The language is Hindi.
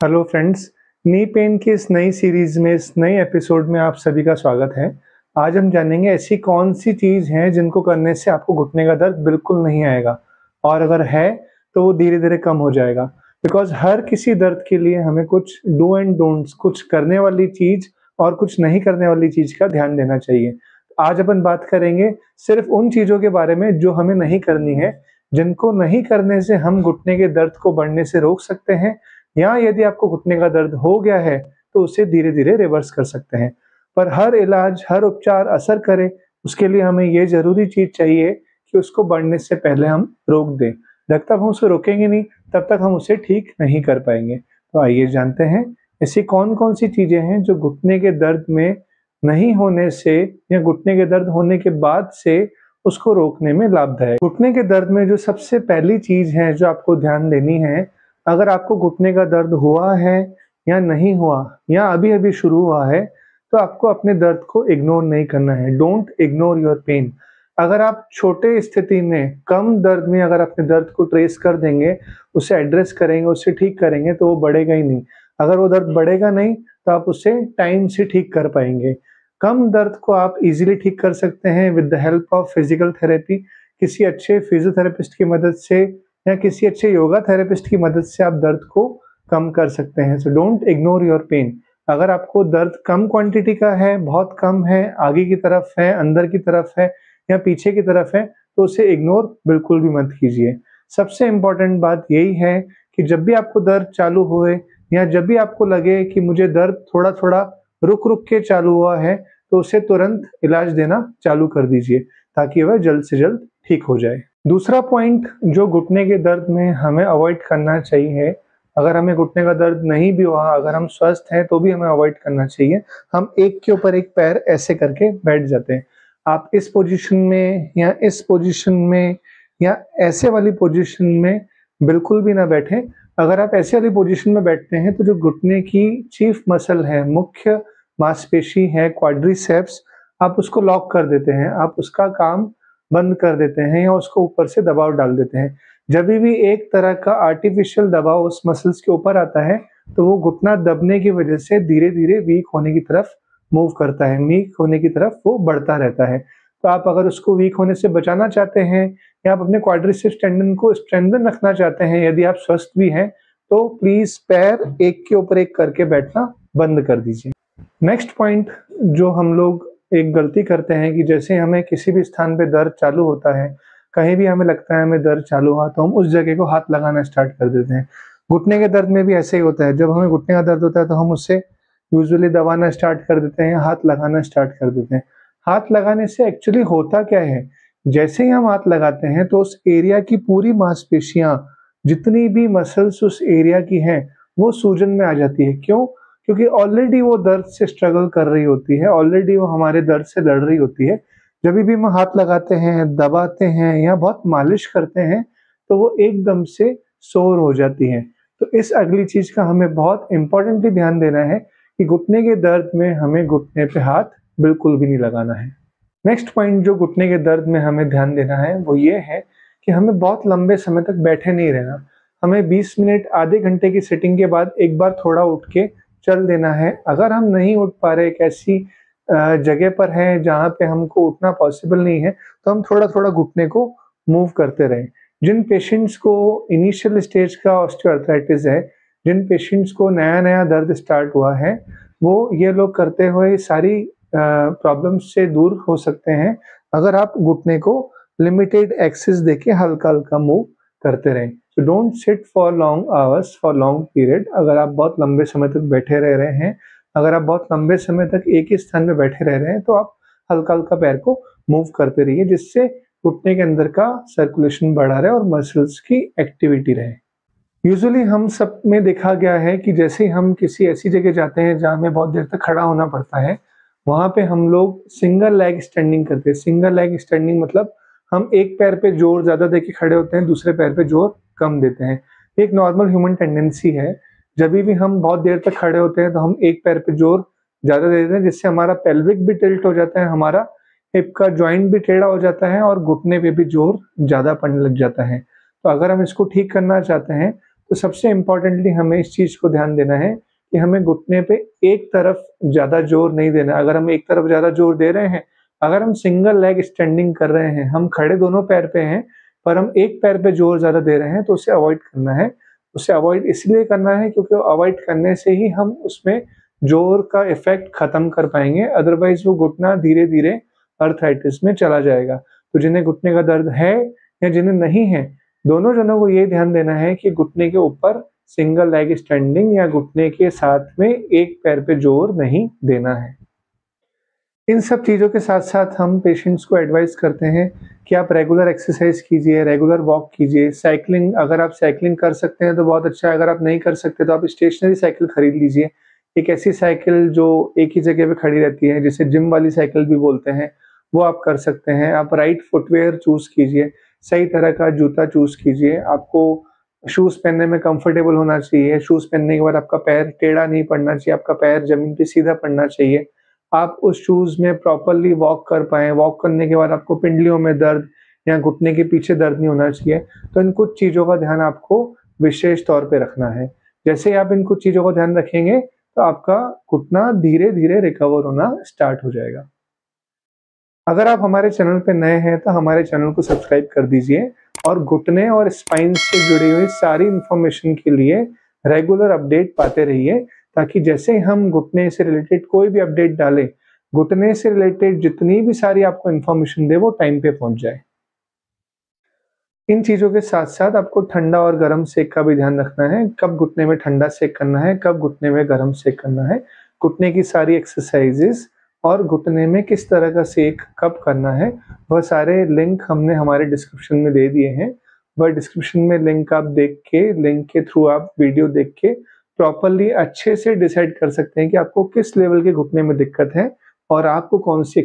हेलो फ्रेंड्स, नी पेन की इस नई सीरीज में इस नए एपिसोड में आप सभी का स्वागत है। आज हम जानेंगे ऐसी कौन सी चीज़ है जिनको करने से आपको घुटने का दर्द बिल्कुल नहीं आएगा, और अगर है तो वो धीरे-धीरे कम हो जाएगा। बिकॉज़ हर किसी दर्द के लिए हमें कुछ डू एंड डोंट्स, कुछ करने वाली चीज़ और कुछ नहीं करने वाली चीज़ का ध्यान देना चाहिए। आज अपन बात करेंगे सिर्फ़ उन चीज़ों के बारे में जो हमें नहीं करनी है, जिनको नहीं करने से हम घुटने के दर्द को बढ़ने से रोक सकते हैं, या यदि आपको घुटने का दर्द हो गया है तो उसे धीरे-धीरे रिवर्स कर सकते हैं। पर हर इलाज, हर उपचार असर करे, उसके लिए हमें ये ज़रूरी चीज़ चाहिए कि उसको बढ़ने से पहले हम रोक दें। जब तक हम उसे रोकेंगे नहीं, तब तक हम उसे ठीक नहीं कर पाएँगे। तो आइए जानते हैं ऐसी कौन-कौन सी चीज़ें हैं जो घुटने के दर्द में नहीं होने से या घुटने के दर्द होने के बाद से उसको रोकने में लाभदायक। घुटने के दर्द में जो सबसे पहली चीज़ है जो आपको ध्यान देनी है, अगर आपको घुटने का दर्द हुआ है या नहीं हुआ या अभी-अभी शुरू हुआ है, तो आपको अपने दर्द को इग्नोर नहीं करना है। Don't ignore your pain. अगर आप छोटे स्थिति में, कम दर्द में अगर अपने दर्द को ट्रेस कर देंगे, उसे एड्रेस करेंगे, उसे ठीक करेंगे, तो वो बढ़ेगा ही नहीं। अगर वो दर्द बढ़ेगा नहीं, तो आप उसे टाइम से ठीक कर पाएँगे। कम दर्द को आप ईज़िली ठीक कर सकते हैं with the help of physical therapy. किसी अच्छे फिज़ियोथेरेपिस्ट की मदद से या किसी अच्छे योगा थेरेपिस्ट की मदद से आप दर्द को कम कर सकते हैं। So don't ignore your pain. अगर आपको दर्द कम क्वांटिटी का है, बहुत कम है, आगे की तरफ है, अंदर की तरफ है या पीछे की तरफ है, तो उसे इग्नोर बिल्कुल भी मत कीजिए। सबसे इम्पोर्टेंट बात यही है कि जब भी आपको दर्द चालू होए या जब भी आपको लगे कि मुझे दर्द थोड़ा-थोड़ा रुक-रुक के चालू हुआ है, तो उसे तुरंत इलाज देना चालू कर दीजिए, ताकि वह जल्द से जल्द ठीक हो जाए। दूसरा पॉइंट जो घुटने के दर्द में हमें अवॉइड करना चाहिए, अगर हमें घुटने का दर्द नहीं भी हुआ, अगर हम स्वस्थ हैं तो भी हमें अवॉइड करना चाहिए, हम एक के ऊपर एक पैर ऐसे करके बैठ जाते हैं। आप इस पोजीशन में या इस पोजीशन में या ऐसे वाली पोजीशन में बिल्कुल भी ना बैठें। अगर आप ऐसे वाली पोजीशन में बैठते हैं तो जो घुटने की चीफ मसल है, मुख्य मांसपेशी है क्वाड्रिसेप्स, आप उसको लॉक कर देते हैं, आप उसका काम बंद कर देते हैं या उसको ऊपर से दबाव डाल देते हैं। जभी भी एक तरह का आर्टिफिशियल दबाव उस मसल्स के ऊपर आता है, तो वो घुटना दबने की वजह से धीरे-धीरे वीक होने की तरफ मूव करता है, वीक होने की तरफ वो बढ़ता रहता है। तो आप अगर उसको वीक होने से बचाना चाहते हैं या आप अपने क्वाड्रिसेप्स टेंडन को स्ट्रेंथन रखना चाहते हैं, यदि आप स्वस्थ भी हैं, तो प्लीज़ पैर एक के ऊपर एक करके बैठना बंद कर दीजिए। नेक्स्ट पॉइंट जो हम लोग एक गलती करते हैं कि जैसे हमें किसी भी स्थान पे दर्द चालू होता है, कहीं भी हमें लगता है हमें दर्द चालू हुआ, तो हम उस जगह को हाथ लगाना स्टार्ट कर देते हैं। घुटने के दर्द में भी ऐसे ही होता है, जब हमें घुटने का दर्द होता है तो हम उससे यूजुअली दबाना स्टार्ट कर देते हैं, हाथ लगाना स्टार्ट कर देते हैं। हाथ लगाने से एक्चुअली होता क्या है, जैसे ही हम हाथ लगाते हैं तो उस एरिया की पूरी मांसपेशियाँ, जितनी भी मसल्स उस एरिया की हैं, वो सूजन में आ जाती है। क्यों? क्योंकि ऑलरेडी वो दर्द से स्ट्रगल कर रही होती है, ऑलरेडी वो हमारे दर्द से लड़ रही होती है। जभी भी हम हाथ लगाते हैं, दबाते हैं या बहुत मालिश करते हैं, तो वो एकदम से सोर हो जाती हैं। तो इस अगली चीज़ का हमें बहुत इम्पोर्टेंटली ध्यान देना है कि घुटने के दर्द में हमें घुटने पे हाथ बिल्कुल भी नहीं लगाना है। नेक्स्ट पॉइंट जो घुटने के दर्द में हमें ध्यान देना है, वो ये है कि हमें बहुत लंबे समय तक बैठे नहीं रहना। हमें 20 मिनट, आधे घंटे की सिटिंग के बाद एक बार थोड़ा उठ के चल देना है। अगर हम नहीं उठ पा रहे, एक ऐसी जगह पर हैं जहाँ पे हमको उठना पॉसिबल नहीं है, तो हम थोड़ा-थोड़ा घुटने को मूव करते रहें। जिन पेशेंट्स को इनिशियल स्टेज का ऑस्टियोआर्थराइटिस है, जिन पेशेंट्स को नया-नया दर्द स्टार्ट हुआ है, वो ये लोग करते हुए सारी प्रॉब्लम्स से दूर हो सकते हैं, अगर आप घुटने को लिमिटेड एक्सेस देके हल्का-हल्का मूव करते रहें। So don't sit for long hours for long period. अगर आप बहुत लंबे समय तक बैठे रह रहे हैं, अगर आप बहुत लंबे समय तक एक ही स्थान में बैठे रह रहे हैं, तो आप हल्का-हल्का पैर को मूव करते रहिए, जिससे घुटने के अंदर का सर्कुलेशन बढ़ा रहे और मसल्स की एक्टिविटी रहे। यूजुअली हम सब में देखा गया है कि जैसे ही हम किसी ऐसी जगह जाते हैं जहाँ हमें बहुत देर तक खड़ा होना पड़ता है, वहाँ पे हम लोग सिंगल लेग स्टैंडिंग करते हैं। सिंगल लेग स्टैंडिंग मतलब हम एक पैर पे जोर ज़्यादा देके खड़े होते हैं, दूसरे पैर पे जोर कम देते हैं। एक नॉर्मल ह्यूमन टेंडेंसी है, जभी भी हम बहुत देर तक खड़े होते हैं तो हम एक पैर पे जोर ज़्यादा दे देते हैं, जिससे हमारा पेल्विक भी टिल्ट हो जाता है, हमारा हिप का जॉइंट भी टेढ़ा हो जाता है और घुटने पे भी जोर ज़्यादा पड़ने लग जाता है। तो अगर हम इसको ठीक करना चाहते हैं, तो सबसे इम्पोर्टेंटली हमें इस चीज़ को ध्यान देना है कि हमें घुटने पे एक तरफ ज़्यादा जोर नहीं देना। अगर हम एक तरफ ज़्यादा जोर दे रहे हैं, अगर हम सिंगल लेग स्टैंडिंग कर रहे हैं, हम खड़े दोनों पैर पे हैं, पर हम एक पैर पे जोर ज़्यादा दे रहे हैं, तो उसे अवॉइड करना है। उसे अवॉइड इसलिए करना है क्योंकि अवॉइड करने से ही हम उसमें जोर का इफ़ेक्ट खत्म कर पाएँगे, अदरवाइज़ वो घुटना धीरे-धीरे आर्थराइटिस में चला जाएगा। तो जिन्हें घुटने का दर्द है या जिन्हें नहीं है, दोनों जनों को ये ध्यान देना है कि घुटने के ऊपर सिंगल लेग स्टैंडिंग या घुटने के साथ में एक पैर पे जोर नहीं देना है। इन सब चीज़ों के साथ-साथ हम पेशेंट्स को एडवाइस करते हैं कि आप रेगुलर एक्सरसाइज कीजिए, रेगुलर वॉक कीजिए, साइक्लिंग अगर आप साइक्लिंग कर सकते हैं तो बहुत अच्छा है, अगर आप नहीं कर सकते तो आप स्टेशनरी साइकिल खरीद लीजिए। एक ऐसी साइकिल जो एक ही जगह पे खड़ी रहती है, जिसे जिम वाली साइकिल भी बोलते हैं, वो आप कर सकते हैं। आप राइट फुटवियर चूज़ कीजिए, सही तरह का जूता चूज़ कीजिए। आपको शूज़ पहनने में कंफर्टेबल होना चाहिए, शूज़ पहनने के बाद आपका पैर टेढ़ा नहीं पड़ना चाहिए, आपका पैर ज़मीन पे सीधा पड़ना चाहिए। आप उस शूज़ में प्रॉपर्ली वॉक कर पाएँ, वॉक करने के बाद आपको पिंडलियों में दर्द या घुटने के पीछे दर्द नहीं होना चाहिए। तो इन कुछ चीज़ों का ध्यान आपको विशेष तौर पे रखना है। जैसे ही आप इन कुछ चीज़ों का ध्यान रखेंगे, तो आपका घुटना धीरे-धीरे रिकवर होना स्टार्ट हो जाएगा। अगर आप हमारे चैनल पे नए हैं, तो हमारे चैनल को सब्सक्राइब कर दीजिए और घुटने और स्पाइन से जुड़ी हुई सारी इन्फॉर्मेशन के लिए रेगुलर अपडेट पाते रहिए, ताकि जैसे हम घुटने से रिलेटेड कोई भी अपडेट डालें, घुटने से रिलेटेड जितनी भी सारी आपको इन्फॉर्मेशन दे, वो टाइम पे पहुँच जाए। इन चीज़ों के साथ-साथ आपको ठंडा और गरम सेक का भी ध्यान रखना है, कब घुटने में ठंडा सेक करना है, कब घुटने में गरम सेक करना है। घुटने की सारी एक्सरसाइज़ेज़ और घुटने में किस तरह का सेक कब करना है, वह सारे लिंक हमने हमारे डिस्क्रिप्शन में दे दिए हैं। वह डिस्क्रिप्शन में लिंक आप देख के, लिंक के थ्रू आप वीडियो देख के प्रॉपर्ली अच्छे से डिसाइड कर सकते हैं कि आपको किस लेवल के घुटने में दिक्कत है और आपको कौन-सी